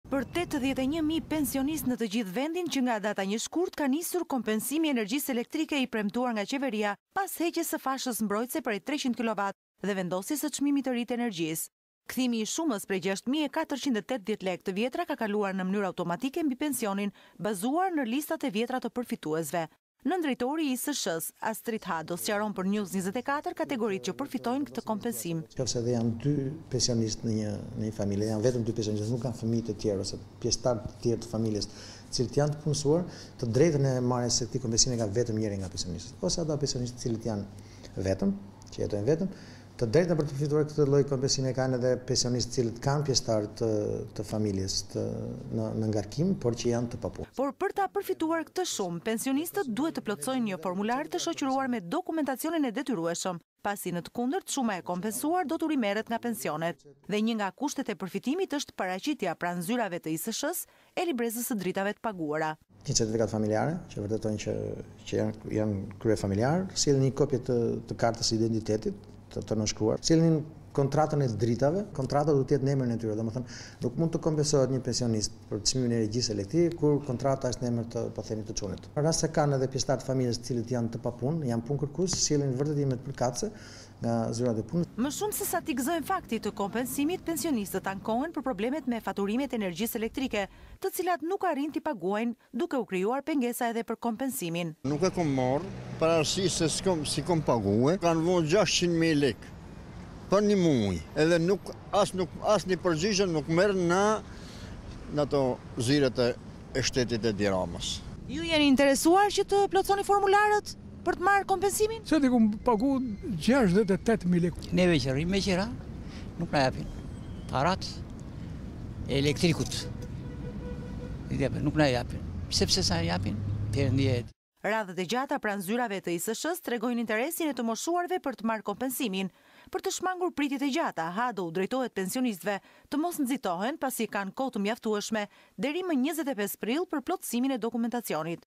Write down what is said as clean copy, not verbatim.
Për 81.000 pensionistë në të gjithë vendin që nga data 1 shkurt ka nisur kompensimi i energjisë elektrike i premtuar nga qeveria pas heqjes së fashës mbrojtëse prej 300 kW dhe vendosjes së çmimit të ri të energjisë. Kthimi i shumës prej 6.480 lekë të vjetra ka kaluar në mënyrë automatike mbi pensionin bazuar në listat e vjetra të përfituesve. Nëndrejtori i ISSH-s, Astrid Hado, sqaron për News 24 kategoritë që përfitojnë këtë kompensim. Nëse dhe janë 2 pensionistë në një familje, janë vetëm 2 pensionistë, nuk kanë fëmijë të tjerë ose pjesëtar të tjerë të familjes, cilët janë të punësuar, të drejtën e marrjes së këtij kompensimi ka vetëm njëri nga pensionistët, ose ata pensionistë të cilët janë vetëm, që jetojnë vetëm. Të drejtën për të përfituar këtë lloj kompensimi kanë edhe pensionistë cilët kanë pjesëtar të familjes në ngarkim, por që janë të papunësuar. Por për ta përfituar këtë shumë, pensionistët duhet të plotësojnë një formular të shoqëruar me dokumentacionin e detyrueshëm, pasi në të kundërt shuma e kompensuar do t'u rimerret nga pensionet. Dhe një nga kushtet e përfitimit është paraqitja pranë zyrave të ISSH-s e librezës së dritave të paguara. Një certifikat familjare që vërtetojnë që janë kryefamiljar, sjellin një kopje të kartës së identitetit të nënshkruar, sjellin kontratën e dritave, kontrata duhet të jetë në emrin e tyre, domethënë nuk mund të kompensohet një pensionist për çmimin e energjisë elektrike kur kontrata është në emër të të çunit. Në rast se kanë edhe pjesëtar të familjes të cilët janë të papunë, janë punë kërkues, sjellin vërtetime të përkatëse nga zyrat e punës. Më shumë se sa t'i gëzojnë fakti të kompensimit, pensionistët ankohen për problemet me faturimet e energjisë elektrike, të cilat nuk arrin t'i paguajnë, duke u krijuar pengesa edhe për kompensimin. Nuk e kam marrë, për arsye se si kom paguar, kanë vënë 600.000 lekë për një muaj, edhe as një përgjigje nuk merr në ato zyrat e shtetit e Tiranës. Ju jeni interesuar që të plotësoni formularët për të marrë kompensimin? Se ti kum pagu 68.000 lekë. Neve që rrim me qira, nuk na japin. Parat e elektrikut. Nuk na japin. Sepse sa japin, perëndjet. Radhët e gjata pranë zyrave të ISSH-s tregojnë interesin e të moshuarve për të marrë kompensimin. Për të shmangur pritjet e gjata, Hado u drejtohet pensionistëve të mos nxitohen pasi kanë kohë të mjaftueshme deri më 25 prill për plotësimin e dokumentacionit.